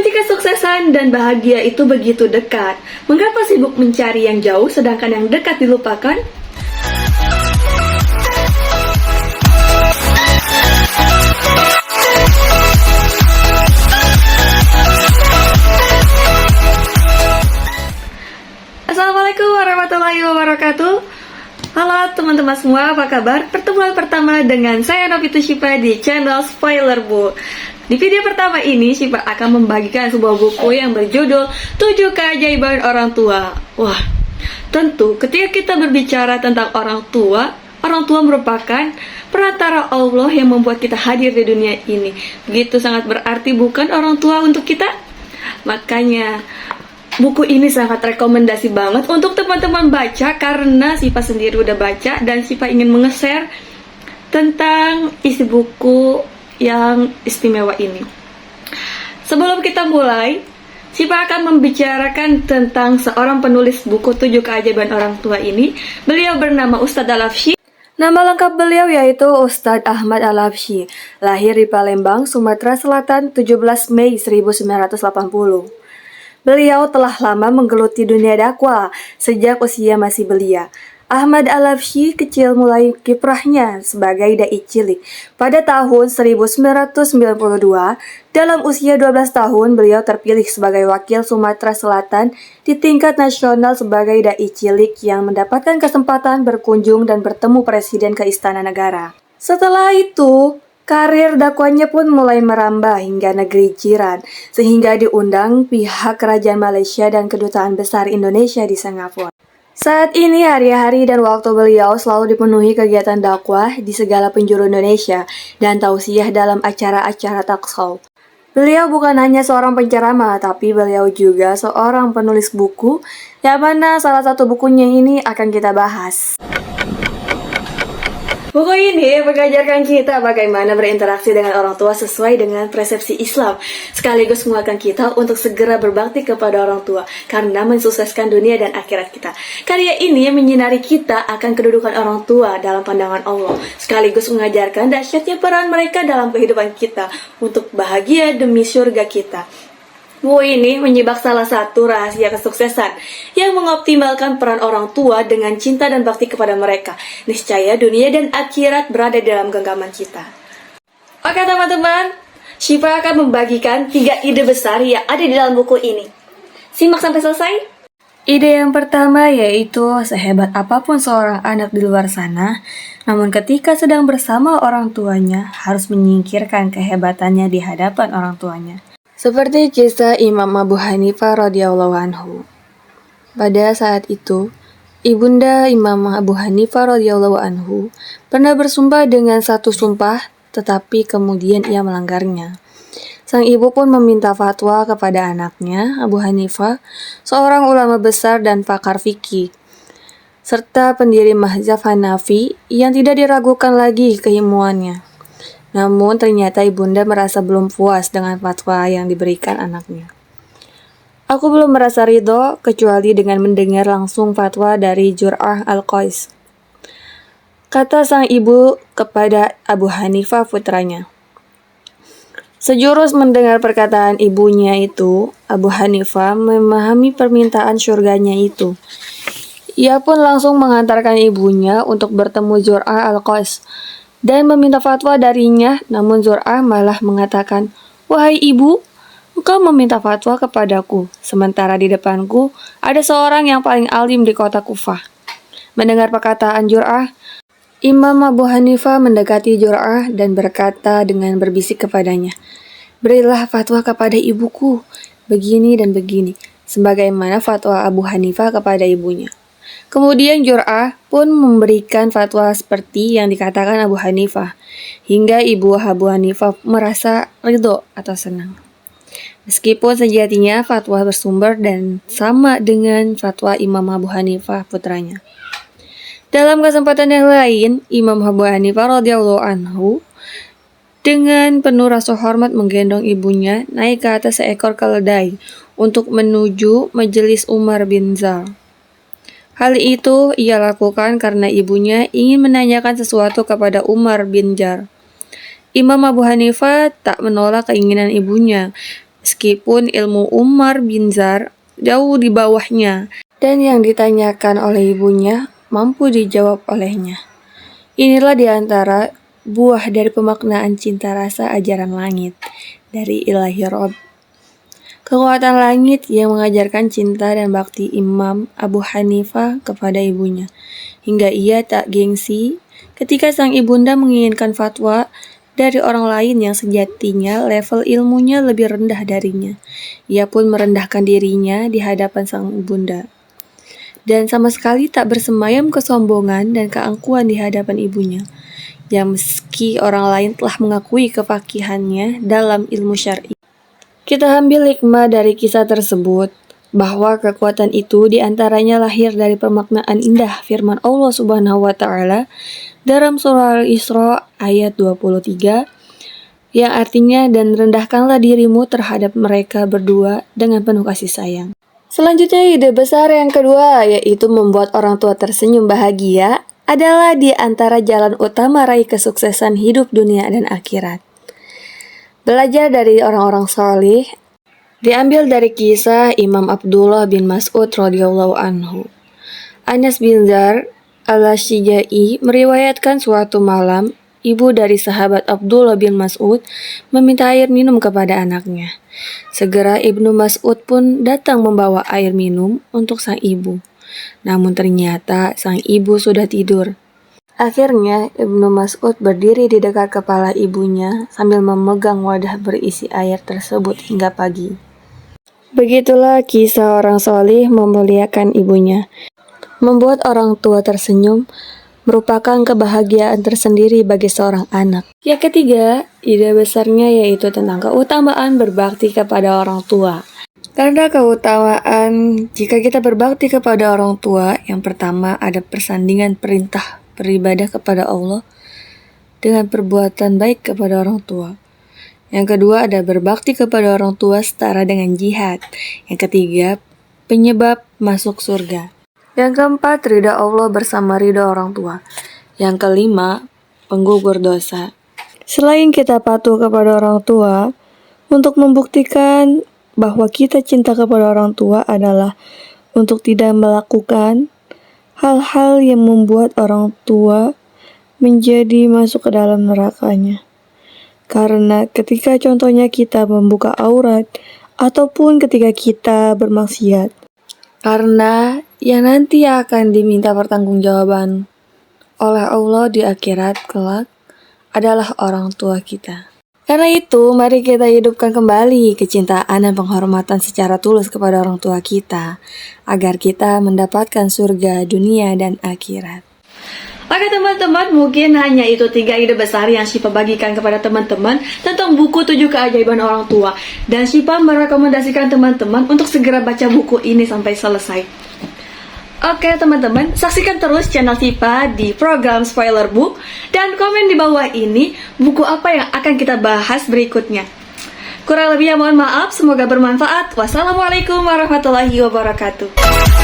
Kunci kesuksesan dan bahagia itu begitu dekat. Mengapa sibuk mencari yang jauh sedangkan yang dekat dilupakan? Assalamualaikum warahmatullahi wabarakatuh. Halo teman-teman semua, apa kabar? Pertemuan pertama dengan saya Novitu Syifa di channel Spoiler Book. Di video pertama ini, Syifa akan membagikan sebuah buku yang berjudul 7 Keajaiban Orang Tua. Wah, tentu ketika kita berbicara tentang orang tua merupakan perantara Allah yang membuat kita hadir di dunia ini. Begitu sangat berarti bukan orang tua untuk kita? Makanya buku ini sangat rekomendasi banget untuk teman-teman baca karena Syifa sendiri udah baca dan Syifa ingin menge-share tentang isi buku yang istimewa ini. Sebelum kita mulai, Syifa akan membicarakan tentang seorang penulis buku 7 Keajaiban Orang Tua ini. Beliau bernama Ustadz Al-Afsy. Nama lengkap beliau yaitu Ustadz Ahmad Al-Afsy. Lahir di Palembang, Sumatera Selatan 17 Mei 1980. Beliau telah lama menggeluti dunia dakwah sejak usia masih belia. Ahmad Al-Afsy kecil mulai kiprahnya sebagai dai cilik. Pada tahun 1992, dalam usia 12 tahun beliau terpilih sebagai wakil Sumatera Selatan di tingkat nasional sebagai dai cilik yang mendapatkan kesempatan berkunjung dan bertemu presiden ke Istana Negara. Setelah itu, karir dakwahnya pun mulai merambah hingga negeri jiran, sehingga diundang pihak Kerajaan Malaysia dan Kedutaan Besar Indonesia di Singapura. Saat ini hari-hari dan waktu beliau selalu dipenuhi kegiatan dakwah di segala penjuru Indonesia dan tausiah dalam acara-acara talkshow. Beliau bukan hanya seorang penceramah, tapi beliau juga seorang penulis buku, yang mana salah satu bukunya ini akan kita bahas. Buku ini mengajarkan kita bagaimana berinteraksi dengan orang tua sesuai dengan persepsi Islam, sekaligus menguatkan kita untuk segera berbakti kepada orang tua karena mensukseskan dunia dan akhirat kita. Karya ini menyinari kita akan kedudukan orang tua dalam pandangan Allah, sekaligus mengajarkan dahsyatnya peran mereka dalam kehidupan kita untuk bahagia demi surga kita. Buku ini menyibak salah satu rahasia kesuksesan yang mengoptimalkan peran orang tua dengan cinta dan bakti kepada mereka. Niscaya dunia dan akhirat berada dalam genggaman kita. Oke teman-teman, Syifa akan membagikan 3 ide besar yang ada di dalam buku ini. Simak sampai selesai. Ide yang pertama yaitu sehebat apapun seorang anak di luar sana, namun ketika sedang bersama orang tuanya harus menyingkirkan kehebatannya di hadapan orang tuanya. Seperti kisah Imam Abu Hanifah radhiyallahu anhu. Pada saat itu, ibunda Imam Abu Hanifah radhiyallahu anhu pernah bersumpah dengan satu sumpah, tetapi kemudian ia melanggarnya. Sang ibu pun meminta fatwa kepada anaknya, Abu Hanifah, seorang ulama besar dan pakar fikih, serta pendiri mazhab Hanafi yang tidak diragukan lagi keilmuannya. Namun ternyata ibunda merasa belum puas dengan fatwa yang diberikan anaknya. Aku belum merasa ridho kecuali dengan mendengar langsung fatwa dari Jur'ah Al-Qais, kata sang ibu kepada Abu Hanifah putranya. Sejurus mendengar perkataan ibunya itu, Abu Hanifah memahami permintaan syurganya itu. Ia pun langsung mengantarkan ibunya untuk bertemu Jur'ah Al-Qais dan meminta fatwa darinya, namun Zur'ah malah mengatakan, "Wahai ibu, engkau meminta fatwa kepadaku, sementara di depanku ada seorang yang paling alim di kota Kufah." Mendengar perkataan Zur'ah, Imam Abu Hanifah mendekati Zur'ah dan berkata dengan berbisik kepadanya, "Berilah fatwa kepada ibuku, begini dan begini," sebagaimana fatwa Abu Hanifah kepada ibunya. Kemudian Jur'ah pun memberikan fatwa seperti yang dikatakan Abu Hanifah, hingga ibu Abu Hanifah merasa ridho atau senang. Meskipun sejatinya fatwa bersumber dan sama dengan fatwa Imam Abu Hanifah putranya. Dalam kesempatan yang lain, Imam Abu Hanifah radhiyallahu anhu dengan penuh rasa hormat menggendong ibunya naik ke atas seekor keledai untuk menuju majelis Umar bin Zal. Hal itu ia lakukan karena ibunya ingin menanyakan sesuatu kepada Umar bin Jar. Imam Abu Hanifah tak menolak keinginan ibunya, meskipun ilmu Umar bin Zar jauh di bawahnya dan yang ditanyakan oleh ibunya mampu dijawab olehnya. Inilah di antara buah dari pemaknaan cinta rasa ajaran langit dari Ilahi Rob. Kekuatan langit yang mengajarkan cinta dan bakti Imam Abu Hanifah kepada ibunya, hingga ia tak gengsi ketika sang ibunda menginginkan fatwa dari orang lain yang sejatinya level ilmunya lebih rendah darinya. Ia pun merendahkan dirinya di hadapan sang ibunda, dan sama sekali tak bersemayam kesombongan dan keangkuhan di hadapan ibunya, yang meski orang lain telah mengakui kefakihannya dalam ilmu syar'i. Kita ambil hikmah dari kisah tersebut, bahwa kekuatan itu diantaranya lahir dari pemaknaan indah firman Allah Subhanahu wa Ta'ala dalam surah Al-Isra ayat 23, yang artinya, dan rendahkanlah dirimu terhadap mereka berdua dengan penuh kasih sayang. Selanjutnya, ide besar yang kedua, yaitu membuat orang tua tersenyum bahagia, adalah di antara jalan utama raih kesuksesan hidup dunia dan akhirat. Belajar dari orang-orang saleh diambil dari kisah Imam Abdullah bin Mas'ud radhiyallahu anhu. Anas bin Zar al-Ashja'i meriwayatkan suatu malam ibu dari sahabat Abdullah bin Mas'ud meminta air minum kepada anaknya. Segera Ibnu Mas'ud pun datang membawa air minum untuk sang ibu. Namun ternyata sang ibu sudah tidur. Akhirnya Ibnu Mas'ud berdiri di dekat kepala ibunya sambil memegang wadah berisi air tersebut hingga pagi. Begitulah kisah orang soleh memuliakan ibunya. Membuat orang tua tersenyum merupakan kebahagiaan tersendiri bagi seorang anak. Yang ketiga, ide besarnya yaitu tentang keutamaan berbakti kepada orang tua. Karena keutamaan jika kita berbakti kepada orang tua, yang pertama ada persandingan perintah beribadah kepada Allah dengan perbuatan baik kepada orang tua. Yang kedua ada berbakti kepada orang tua setara dengan jihad. Yang ketiga, penyebab masuk surga. Yang keempat, ridha Allah bersama ridha orang tua. Yang kelima, penggugur dosa. Selain kita patuh kepada orang tua, untuk membuktikan bahwa kita cinta kepada orang tua adalah untuk tidak melakukan hal-hal yang membuat orang tua menjadi masuk ke dalam nerakanya. Karena ketika contohnya kita membuka aurat ataupun ketika kita bermaksiat, karena yang nanti akan diminta pertanggungjawaban oleh Allah di akhirat kelak adalah orang tua kita. Karena itu, mari kita hidupkan kembali kecintaan dan penghormatan secara tulus kepada orang tua kita, agar kita mendapatkan surga dunia dan akhirat. Oke teman-teman, mungkin hanya itu 3 ide besar yang Syifa bagikan kepada teman-teman tentang buku 7 keajaiban orang tua. Dan Syifa merekomendasikan teman-teman untuk segera baca buku ini sampai selesai. Oke teman-teman, saksikan terus channel Syifa di program Spoiler Book dan komen di bawah ini buku apa yang akan kita bahas berikutnya. Kurang lebihnya mohon maaf, semoga bermanfaat. Wassalamualaikum warahmatullahi wabarakatuh.